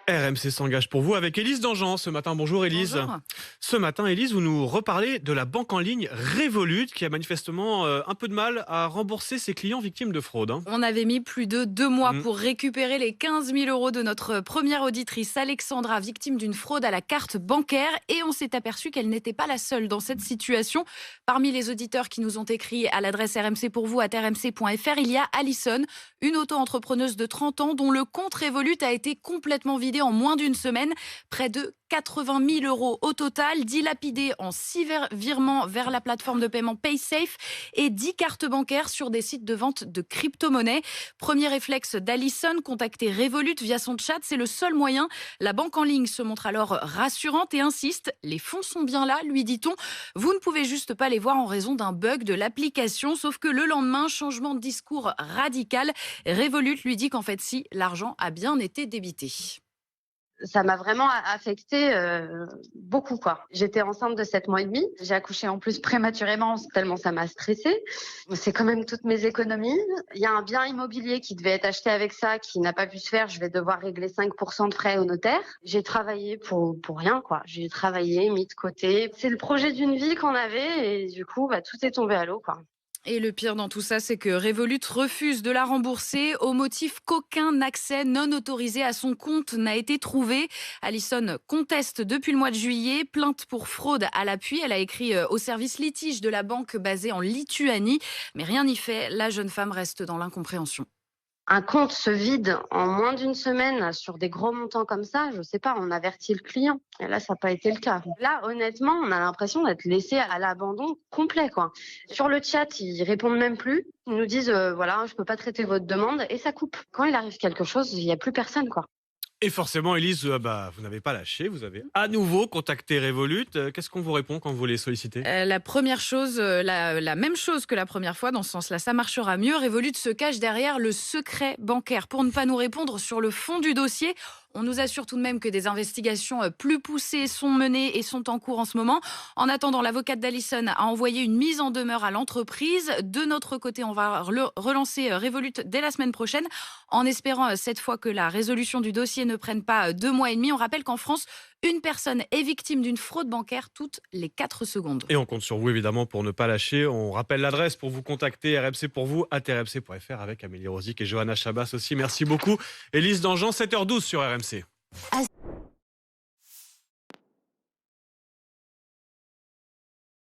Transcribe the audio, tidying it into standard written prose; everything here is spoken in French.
RMC s'engage pour vous avec Élise Dangean ce matin. Bonjour Élise. Bonjour. Ce matin, Élise, vous nous reparlez de la banque en ligne Revolut qui a manifestement un peu de mal à rembourser ses clients victimes de fraude. On avait mis plus de 2 mois Mm. pour récupérer les 15 000 euros de notre première auditrice Alexandra, victime d'une fraude à la carte bancaire. Et on s'est aperçu qu'elle n'était pas la seule dans cette situation. Parmi les auditeurs qui nous ont écrit à l'adresse rmcpourvous@rmc.fr, il y a Alison, une auto-entrepreneuse de 30 ans dont le compte Revolut a été complètement vidé en moins d'une semaine. Près de 80 000 euros au total, dilapidés en 6 virements vers la plateforme de paiement PaySafe et 10 cartes bancaires sur des sites de vente de crypto-monnaies. Premier réflexe d'Alison, contacter Revolut via son chat, c'est le seul moyen. La banque en ligne se montre alors rassurante et insiste. Les fonds sont bien là, lui dit-on. Vous ne pouvez juste pas les voir en raison d'un bug de l'application. Sauf que le lendemain, changement de discours radical. Revolut lui dit qu'en fait, si, l'argent a bien été débité. Ça m'a vraiment affectée beaucoup, quoi. J'étais enceinte de 7 mois et demi. J'ai accouché en plus prématurément, tellement ça m'a stressée. C'est quand même toutes mes économies. Il y a un bien immobilier qui devait être acheté avec ça, qui n'a pas pu se faire. Je vais devoir régler 5% de frais au notaire. J'ai travaillé pour rien, quoi. J'ai travaillé, mis de côté. C'est le projet d'une vie qu'on avait et du coup, tout est tombé à l'eau, quoi. Et le pire dans tout ça, c'est que Revolut refuse de la rembourser au motif qu'aucun accès non autorisé à son compte n'a été trouvé. Alison conteste depuis le mois de juillet, plainte pour fraude à l'appui. Elle a écrit au service litige de la banque basée en Lituanie. Mais rien n'y fait, la jeune femme reste dans l'incompréhension. Un compte se vide en moins d'une semaine sur des gros montants comme ça, je sais pas, on avertit le client. Et là, ça n'a pas été le cas. Là, honnêtement, on a l'impression d'être laissé à l'abandon complet, quoi. Sur le chat, ils répondent même plus. Ils nous disent, voilà, je peux pas traiter votre demande et ça coupe. Quand il arrive quelque chose, il y a plus personne, quoi. Et forcément, Élise, vous n'avez pas lâché. Vous avez à nouveau contacté Revolut. Qu'est-ce qu'on vous répond quand vous les sollicitez? La première chose, la même chose que la première fois, dans ce sens-là, ça marchera mieux. Revolut se cache derrière le secret bancaire pour ne pas nous répondre sur le fond du dossier. On nous assure tout de même que des investigations plus poussées sont menées et sont en cours en ce moment. En attendant, l'avocate d'Alison a envoyé une mise en demeure à l'entreprise. De notre côté, on va relancer Revolut dès la semaine prochaine, en espérant cette fois que la résolution du dossier ne prenne pas 2 mois et demi. On rappelle qu'en France, une personne est victime d'une fraude bancaire toutes les 4 secondes. Et on compte sur vous évidemment pour ne pas lâcher. On rappelle l'adresse pour vous contacter, RMC pour vous, @rmc.fr avec Amélie Rosic et Johanna Chabas aussi. Merci beaucoup. Élise Dangean, 7h12 sur RMC.